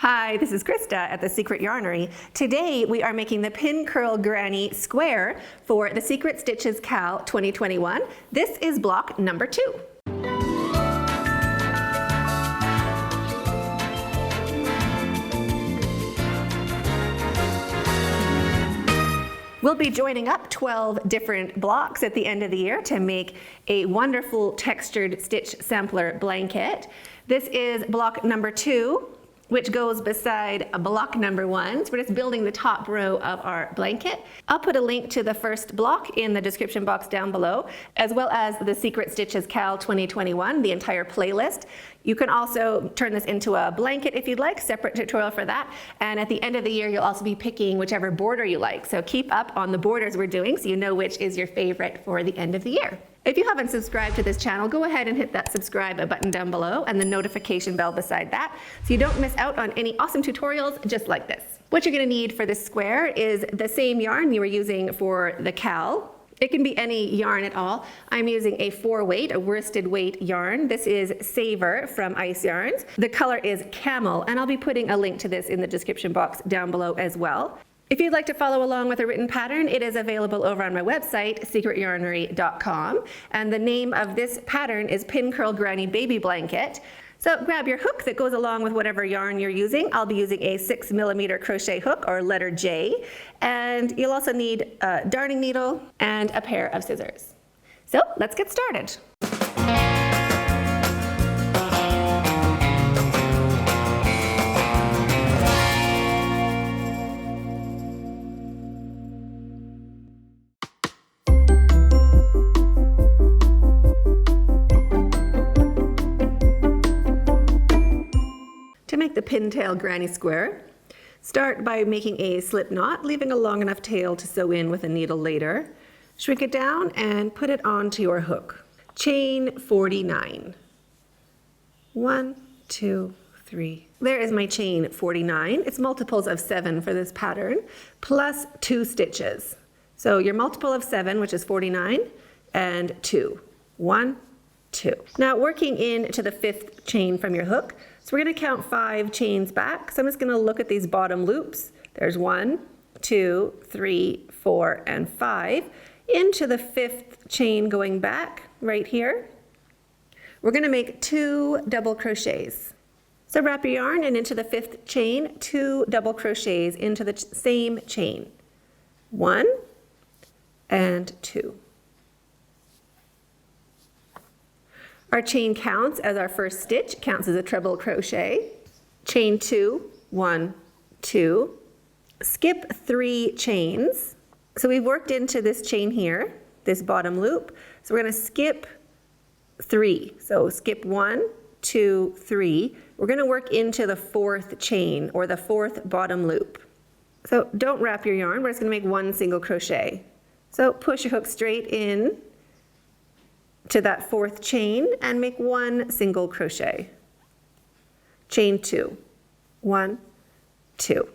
Hi, this is Krista at the Secret Yarnery. Today we are making the Pin Curl Granny Square for the Secret Stitches Cal 2021. This is block number 2. We'll be joining up 12 different blocks at the end of the year to make a wonderful textured stitch sampler blanket. This is block number 2, which goes beside block number 1. So we're just building the top row of our blanket. I'll put a link to the first block in the description box down below, as well as the Secret Stitches Cal 2021, the entire playlist. You can also turn this into a blanket if you'd like, separate tutorial for that. And at the end of the year, you'll also be picking whichever border you like. So keep up on the borders we're doing so you know which is your favorite for the end of the year. If you haven't subscribed to this channel, go ahead and hit that subscribe button down below and the notification bell beside that so you don't miss out on any awesome tutorials just like this. What you're going to need for this square is the same yarn you were using for the Cal. It can be any yarn at all. I'm using a 4-weight, a worsted weight yarn. This is Savor from Ice Yarns. The color is Camel, and I'll be putting a link to this in the description box down below as well. If you'd like to follow along with a written pattern, it is available over on my website, secretyarnery.com. And the name of this pattern is Pin Curl Granny Baby Blanket. So grab your hook that goes along with whatever yarn you're using. I'll be using a 6mm crochet hook, or letter J. And you'll also need a darning needle and a pair of scissors. So let's get started. To make the pintail granny square, start by making a slip knot, leaving a long enough tail to sew in with a needle later. Shrink it down and put it onto your hook. Chain 49. 1, 2, 3. There is my chain 49. It's multiples of 7 for this pattern, plus 2 stitches. So your multiple of 7, which is 49, and 2. 1, 2. Now working into the 5th chain from your hook, so we're going to count 5 chains back. So I'm just going to look at these bottom loops. There's 1, 2, 3, 4, and 5. Into the 5th chain going back right here, we're going to make 2 double crochets. So wrap your yarn and into the 5th chain, 2 double crochets into the same chain. 1 and 2. Our chain counts as our first stitch, counts as a treble crochet. Chain 2, 1, 2. Skip 3 chains. So we've worked into this chain here, this bottom loop. So we're going to skip 3. So skip 1, 2, 3. We're going to work into the 4th chain, or the 4th bottom loop. So don't wrap your yarn, we're just going to make 1 single crochet. So push your hook straight in to that 4th chain and make 1 single crochet. Chain 2, 1, 2.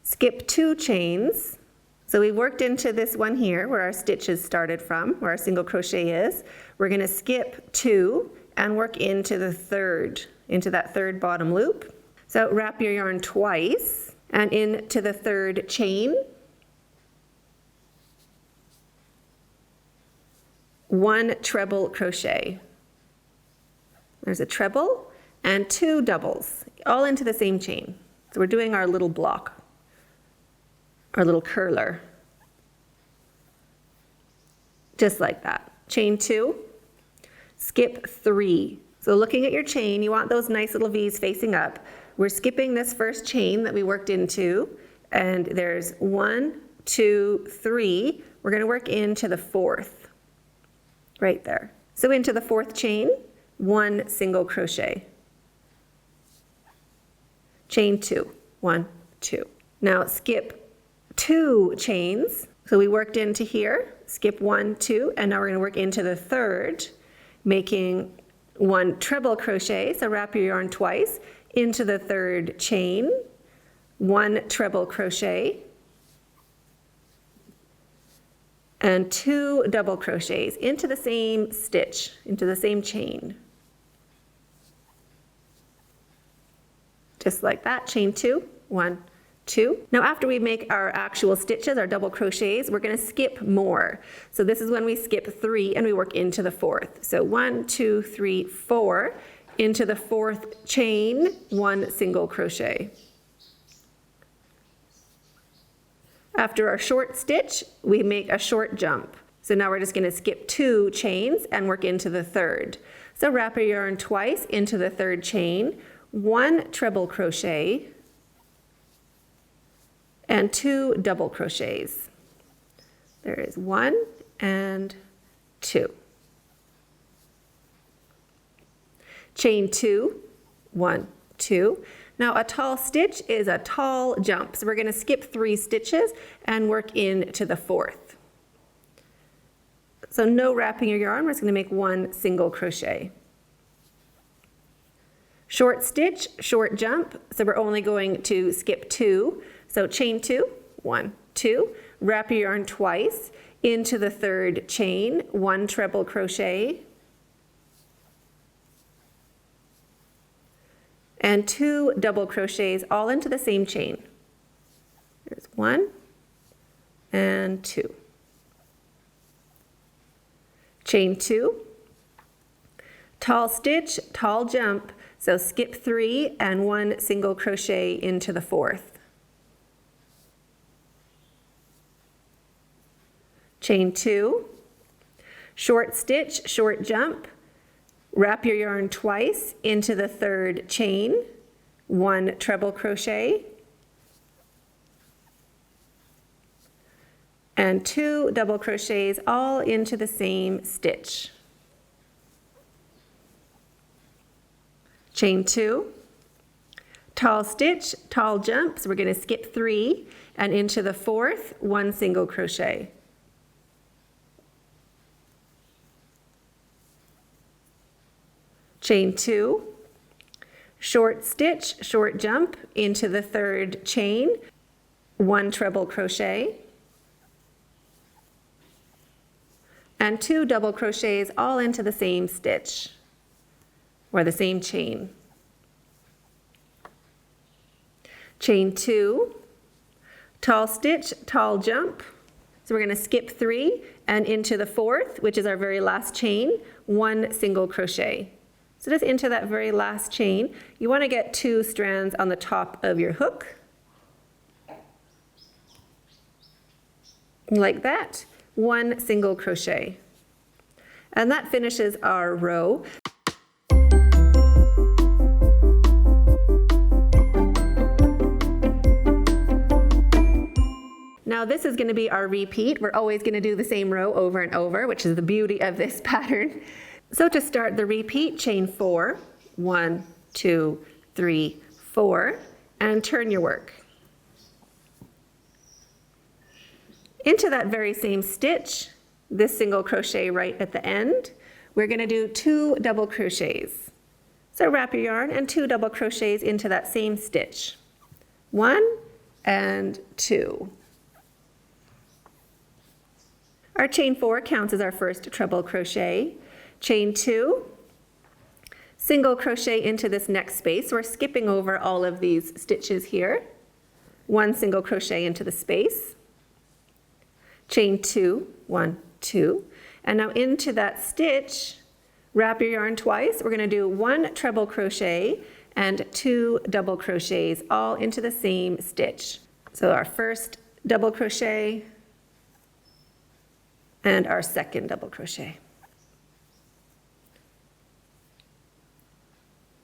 Skip 2 chains. So we worked into this one here where our stitches started from, where our single crochet is. We're going to skip 2 and work into the 3rd, into that 3rd bottom loop. So wrap your yarn twice and into the 3rd chain. 1 treble crochet. There's a treble and 2 doubles, all into the same chain. So we're doing our little block, our little curler. Just like that. Chain 2, skip 3. So looking at your chain, you want those nice little V's facing up. We're skipping this first chain that we worked into, and there's 1, 2, 3. We're going to work into the 4th. Right there. So into the 4th chain, 1 single crochet. Chain 2, 1, 2. Now skip 2 chains. So we worked into here, skip 1, 2, and now we're going to work into the 3rd, making 1 treble crochet. So wrap your yarn twice into the 3rd chain, 1 treble crochet, and 2 double crochets into the same stitch, into the same chain. just like that. Chain 2, 1, 2. Now after we make our actual stitches, our double crochets, we're going to skip more. So this is when we skip 3 and we work into the 4th. So 1, 2, 3, 4, into the 4th chain, 1 single crochet. After our short stitch, we make a short jump. So now we're just going to skip 2 chains and work into the 3rd. So wrap your yarn twice into the 3rd chain, 1 treble crochet, and 2 double crochets. There is 1 and 2. Chain 2, 1, 2. Now a tall stitch is a tall jump. So we're going to skip 3 stitches and work into the 4th. So no wrapping your yarn, we're just going to make 1 single crochet. Short stitch, short jump, so we're only going to skip 2. So chain 2, 1, 2, wrap your yarn twice into the 3rd chain, 1 treble crochet, and 2 double crochets all into the same chain. There's 1 and 2. Chain 2, tall stitch, tall jump, so skip 3 and 1 single crochet into the 4th. Chain 2, short stitch, short jump, wrap your yarn twice into the 3rd chain, 1 treble crochet, and 2 double crochets all into the same stitch. Chain 2, tall stitch, tall jump, so we're going to skip 3 and into the 4th, 1 single crochet. Chain 2, short stitch, short jump into the 3rd chain, 1 treble crochet, and 2 double crochets all into the same stitch or the same chain. Chain 2, tall stitch, tall jump. So we're going to skip 3 and into the 4th, which is our very last chain, 1 single crochet. So just into that very last chain, you want to get 2 strands on the top of your hook, like that. 1 single crochet. And that finishes our row. Now this is going to be our repeat. We're always going to do the same row over and over, which is the beauty of this pattern. So to start the repeat, chain 4, 1, 2, 3, 4, and turn your work. Into that very same stitch, this single crochet right at the end, we're going to do 2 double crochets. So wrap your yarn and 2 double crochets into that same stitch. 1 and 2. Our chain 4 counts as our first treble crochet. Chain 2, single crochet into this next space. We're skipping over all of these stitches here. 1 single crochet into the space. Chain 2, 1, 2, and now into that stitch, wrap your yarn twice. We're going to do 1 treble crochet and 2 double crochets all into the same stitch. So our first double crochet and our second double crochet.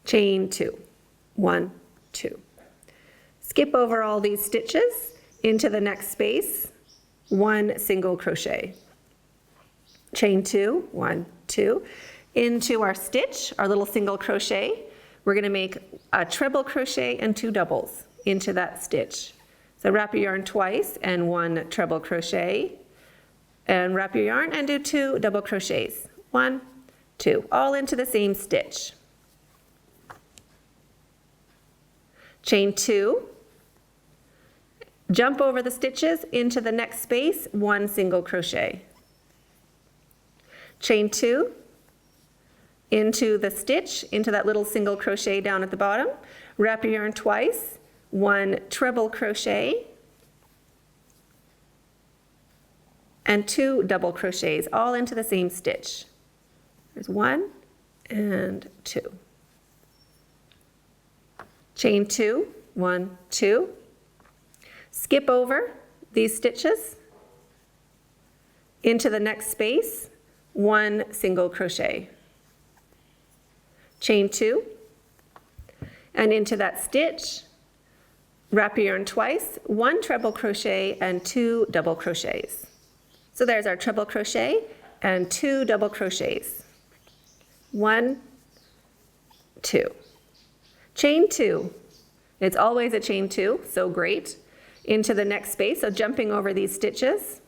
Chain 2, 1, 2. Skip over all these stitches into the next space. 1 single crochet. Chain 2, 1, 2. Into our stitch, our little single crochet, we're going to make a treble crochet and 2 doubles into that stitch. So wrap your yarn twice and 1 treble crochet, and wrap your yarn and do 2 double crochets. 1, 2, all into the same stitch. Chain 2, jump over the stitches into the next space, 1 single crochet. Chain 2, into the stitch, into that little single crochet down at the bottom, Wrap your yarn twice, 1 treble crochet, and 2 double crochets, all into the same stitch. There's 1 and 2. Chain 2, 1, 2. Skip over these stitches into the next space, 1 single crochet. Chain 2, and into that stitch, wrap your yarn twice, 1 treble crochet and 2 double crochets. So there's our treble crochet and 2 double crochets. 1, 2. Chain 2. It's always a chain 2, so great. Into the next space, so jumping over these stitches,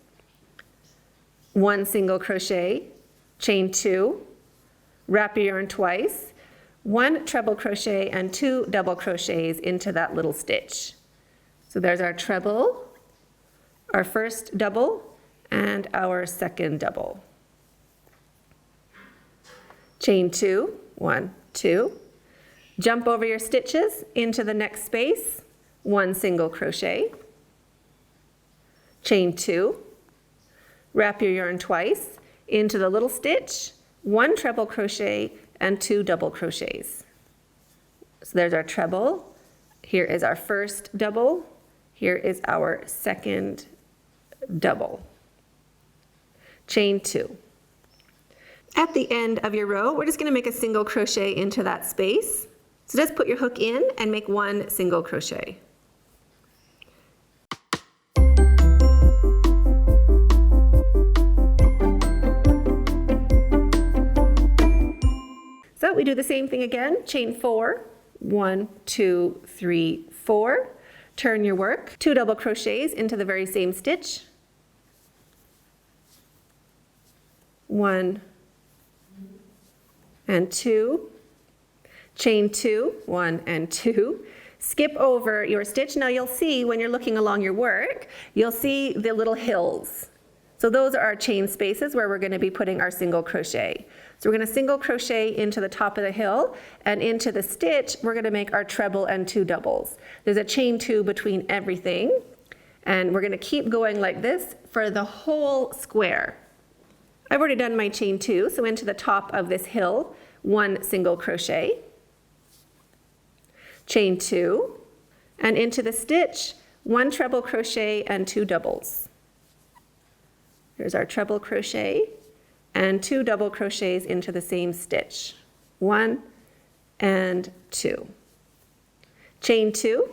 1 single crochet, chain 2, wrap your yarn twice, 1 treble crochet and 2 double crochets into that little stitch. So there's our treble, our first double, and our second double. Chain 2, 1, 2. Jump over your stitches into the next space, 1 single crochet. Chain 2. Wrap your yarn twice into the little stitch, 1 treble crochet and 2 double crochets. So there's our treble. Here is our first double. Here is our second double. Chain 2. At the end of your row, we're just going to make a single crochet into that space. So just put your hook in and make 1 single crochet. So we do the same thing again, chain 4, 1, 2, 3, 4. Turn your work, 2 double crochets into the very same stitch. 1 and 2. Chain 2, 1 and 2. Skip over your stitch. Now you'll see when you're looking along your work, you'll see the little hills. So those are our chain spaces where we're going to be putting our single crochet. So we're going to single crochet into the top of the hill, and into the stitch we're going to make our treble and 2 doubles. There's a chain 2 between everything, and we're going to keep going like this for the whole square. I've already done my chain 2, so into the top of this hill, 1 single crochet. Chain 2, and into the stitch, 1 treble crochet and 2 doubles. Here's our treble crochet and 2 double crochets into the same stitch. 1 and 2. Chain 2,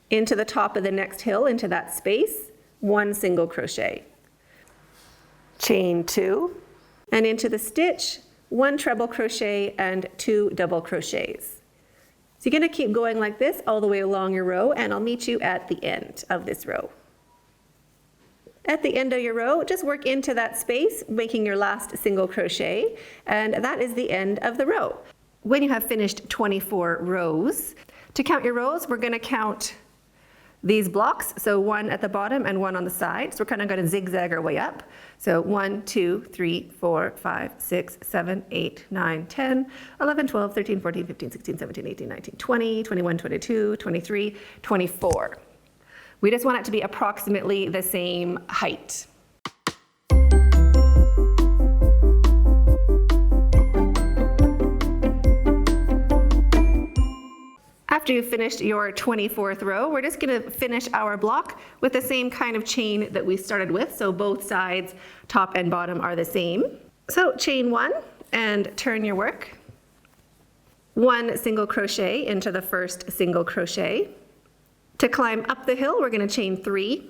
into the top of the next hill, into that space, 1 single crochet. Chain 2, and into the stitch, 1 treble crochet and 2 double crochets. So you're going to keep going like this all the way along your row, and I'll meet you at the end of this row. At the end of your row, just work into that space, making your last single crochet, and that is the end of the row. When you have finished 24 rows, to count your rows, we're going to count these blocks, so 1 at the bottom and 1 on the side. So we're kind of going to zigzag our way up. So 1, 2, 3, 4, 5, 6, 7, 8, 9, 10, 11, 12, 13, 14, 15, 16, 17, 18, 19, 20, 21, 22, 23, 24. We just want it to be approximately the same height. After you've finished your 24th row, we're just going to finish our block with the same kind of chain that we started with. So both sides, top and bottom, are the same. So chain 1 and turn your work. 1 single crochet into the first single crochet. To climb up the hill, we're going to chain 3.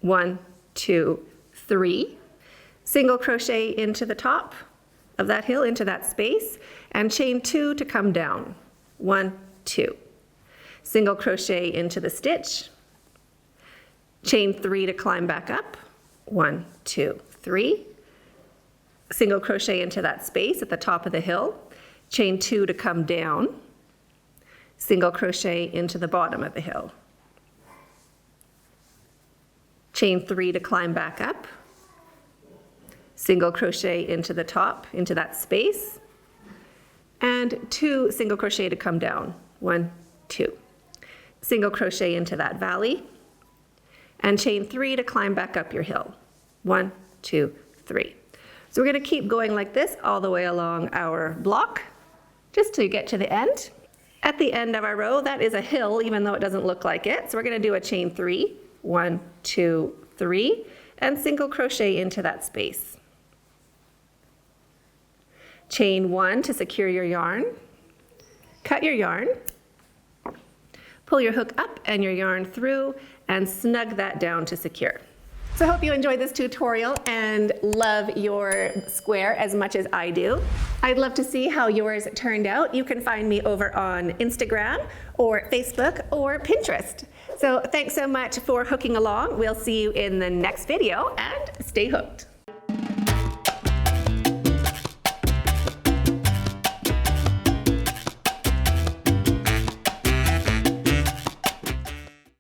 1, 2, 3. Single crochet into the top of that hill, into that space, and chain 2 to come down. 1, 2. Single crochet into the stitch, chain 3 to climb back up. 1, 2, 3. Single crochet into that space at the top of the hill, chain 2 to come down. Single crochet into the bottom of the hill. Chain 3 to climb back up. Single crochet into the top, into that space, and 2 single crochet to come down. 1, 2. Single crochet into that valley, and chain 3 to climb back up your hill. 1, 2, 3. So we're going to keep going like this all the way along our block, just to get to the end. At the end of our row, that is a hill, even though it doesn't look like it. So we're going to do a chain 3, 1, 2, 3, and single crochet into that space. Chain 1 to secure your yarn. Cut your yarn. Pull your hook up and your yarn through and snug that down to secure. So I hope you enjoyed this tutorial and love your square as much as I do. I'd love to see how yours turned out. You can find me over on Instagram or Facebook or Pinterest. So thanks so much for hooking along. We'll see you in the next video, and stay hooked.